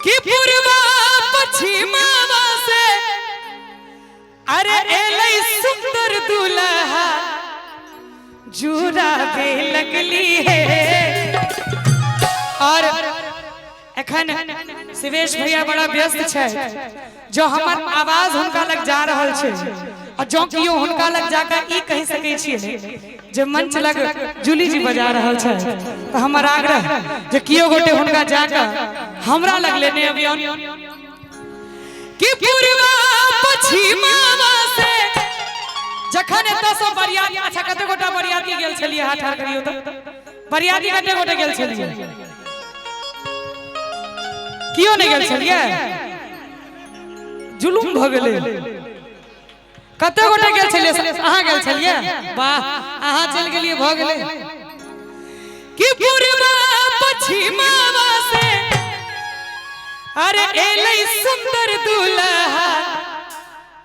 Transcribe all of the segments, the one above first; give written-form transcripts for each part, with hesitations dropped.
कि पूर्वा पश्चिमावा से अरे एलै सुंदर दुल्हा जुड़ा के लगली है। और एखन शिवेश भैया बड़ा व्यस्त है, जो हमार आवाज हुनका लग जा रहल छे और जो कियो हुनका लग जाकर ई कह सकै छियै जे मंच लग जूली जी बजा रहल छे, तो हमर आग्रह जे कियो गोटे हुनका जाकर हमरा लग लेने अबियन कि पूर्वा पश्चिमावा से जखन एतय से बरियाती। अच्छा कते गोटा बरियाती गेल छलिए, हाथ ठाड़ करियो तो बरियाती कते गोटे गेल छलिए? कियो नहीं गेल छलिए? जुलूम भ गेलै। कते गोटे गेल छलिए? अहाँ गेल छलिए? वाह, अहाँ चल गेलिए, भ गेलै। कि पूर्वा पश्चिमावा से अरे एलै सुंदर दुल्हा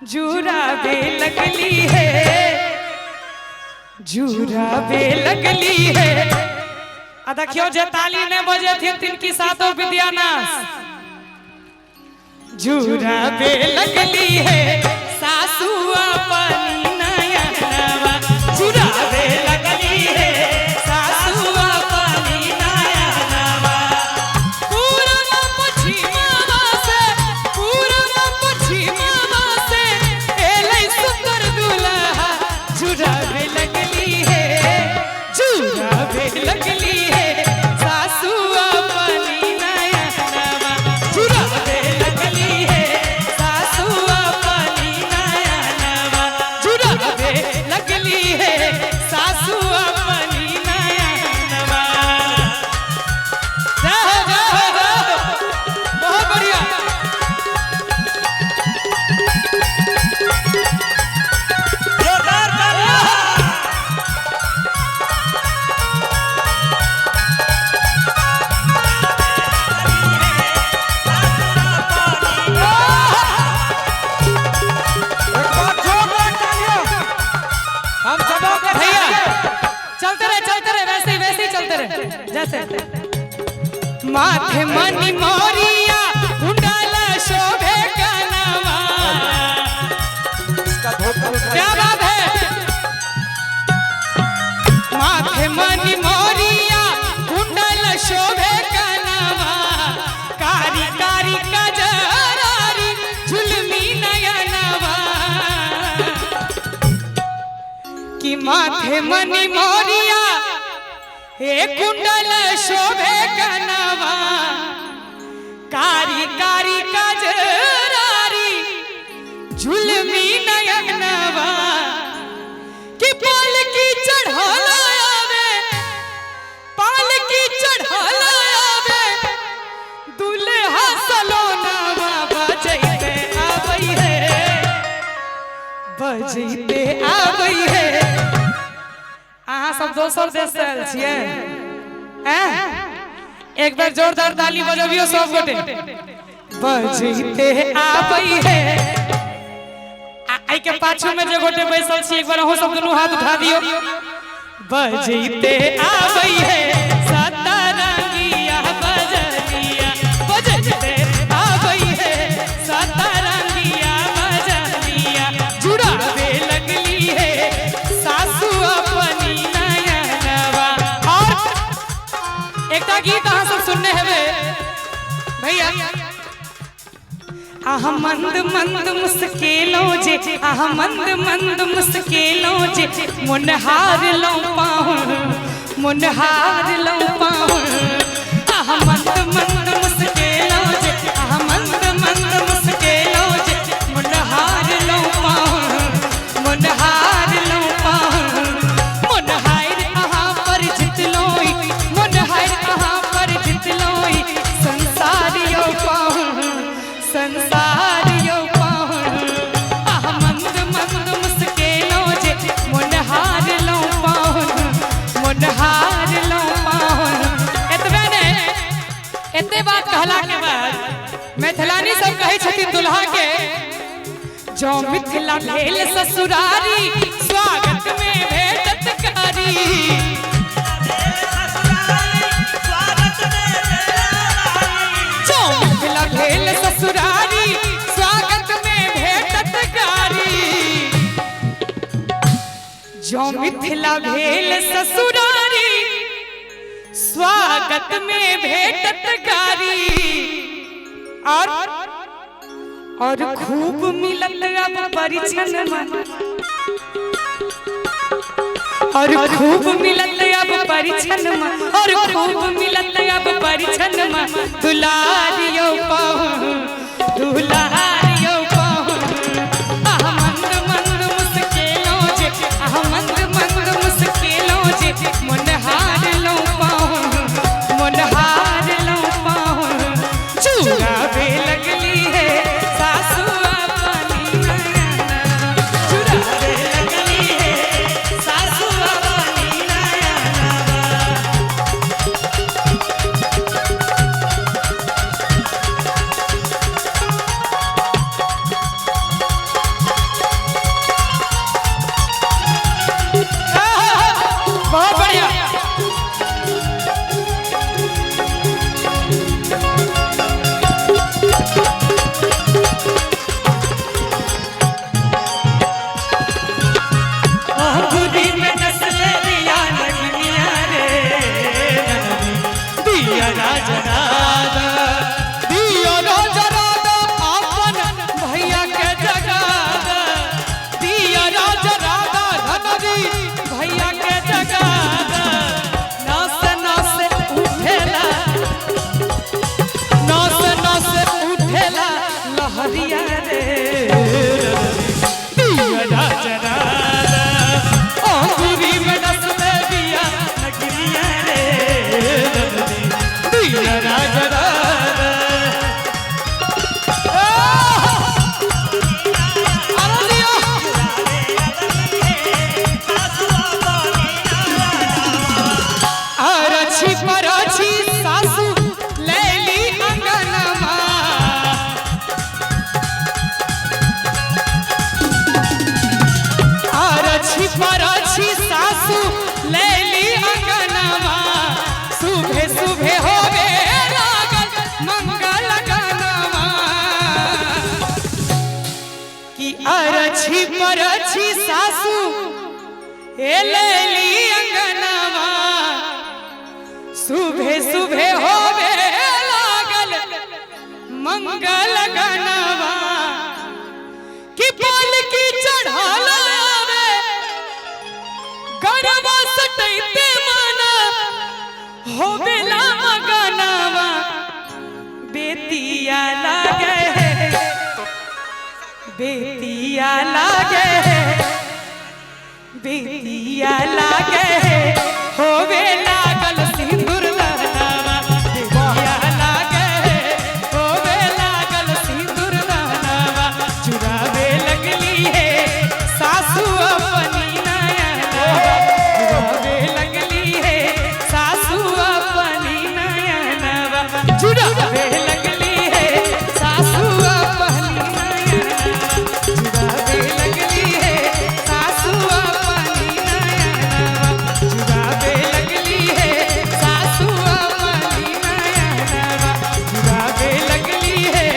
जुड़ावे लगली है, जुड़ावे लगली है। आ देखियो जे ताली ने बजे थी तिनकी सातों विद्यानाश जुड़ावे लगली है। सासू अपनी नयनवा जुड़ावे लगली है, सासू अपनी नयनवा। पूर्वा पश्चिमावा से, पूर्वा पश्चिमावा से एलै सुंदर दुल्हा जुड़ावे लगली है, जुड़ावे लगली है। सासू अपनी नयनवा जुड़ावे लगली है, सासू अपनी नयनवा जुड़ावे लगली है, सासू अपनी नयनवा। जय हो, जय हो, जय हो। बहुत बढ़िया। जोरदार तालियां। हम सबों के भैया चलते रहे वैसे ही चलते रहे। जैसे माथे मनी मोरिया कुंडल शोभे कनवा। क्या बात है? माथे मनी मोरिया कुंडल शोभे कनवा। कारी कारी कजरारी झुलमी नयनवा। कि माथे मनी मोरिया हे कुंडल शोभे कनवा। कारी कारी कजरारी झुलमी नयनवा। कि पालकी चढ़ाला आवे, पालकी चढ़ाला आवे, दुल्हा सलोनावा बजैते आबै है, बजैते आबै है। अहाँ सब दोसर देश से आयल छियै? एक बार जोरदार ताली बजबियो सब गोटे। बजैते आबै है। आई के पाछू में जे गोटे बैसल छी, एक बार अहो सब दुनू हाथ उठा दियो। बजैते आबै है, सतरंगिया बजनिया बजैते आबै है, सतरंगिया बजनिया जुड़ावे लगली है, सासू अपनी नयनवा। और एकटा गीत अहाँ सब सुनने हेबे भैया। आह मंद मंद मुस्केलो जे, आह मंद मंद मुस्केलो जे, मन हार लो पाऊं, मन हार लो पाऊं। आह मंद मंद मुस्केलो जे, आह मंद मंद मुस्केलो जे, मन हार लो पाऊं, मन हार लो पाऊं। मन हार अहाँ पर जितलोई, मन हार अहाँ पर जितलोई, संसारियो पाऊं, संसारियो पाऊं। आह मंद मंद मुस्केलो जे, मन हार लो पाऊं, मन हार लो पाऊं। एतबे ने, एते बात कहला के बाद मैथिलानी सब कहै छथिन दुल्हा के, जो मिथिला भेल ससुरारी, स्वागत में भेटत कारी। जो मिथिला जो मिथिला भेल ससुरारी स्वागत में भेटत गारी और खूब मिलत अब परिछन और खूब मिलत अब परिछन और खूब मिलत अब परिछन दुलारियो पाहु दुलारियो पाहु आह मंद मंद मुस्केलो जे आह मंद मंद मुस्केलो जे मन हार लो पाहु मन हार लो पाहु चुरावे लगली है सासू अपनी नयना चुरावे लगली है सासू अपनी नयना बहुत बढ़िया बुरी में नस्ल दिया लगनिया रे दिया राजा राधा दिया राजा राधा आपन भैया के जगादा दिया राजा राधा धनरी भैया के जगादा नस नस उठेला नस नस उठेला लहरिया रे दिया राजा राधा अंगूरी में नस्ल दिया लगनिया रे दिया राजा राधा अरछी परछी सासू लैली अंगनमा अरछी परछी सासू लैली अंगनमा सुबह सुबह होवे लागल मंगल गनमा कि अरछी परछी सासू ए लैली अंगनमा सुबह सुबह होवे लागल मंगल गनवा कि पालकी चढ़ावे गरबा सटैते माना होवे ला मगनवा बेतिया लागे बेतिया लागे बेतिया लागे होवे लागल सिंदूर लहरावा बेतिया लागे होवे लागल सिंदूर लहरावा चुरावे लगली है सासू अपनी नयना चुरावे लगली है सासू अपनी नयना चुरावे लगली है सासू अपनी नयना चुरावे लगली है सासू अपनी नयना चुरावे लगली है सासू अपनी नयना चुरावे लगली है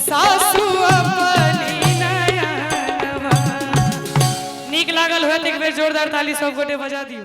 सासू अपनी नयना। नीक लागल हो एक बेर जोरदार ताली सब गोटे बजा दियो।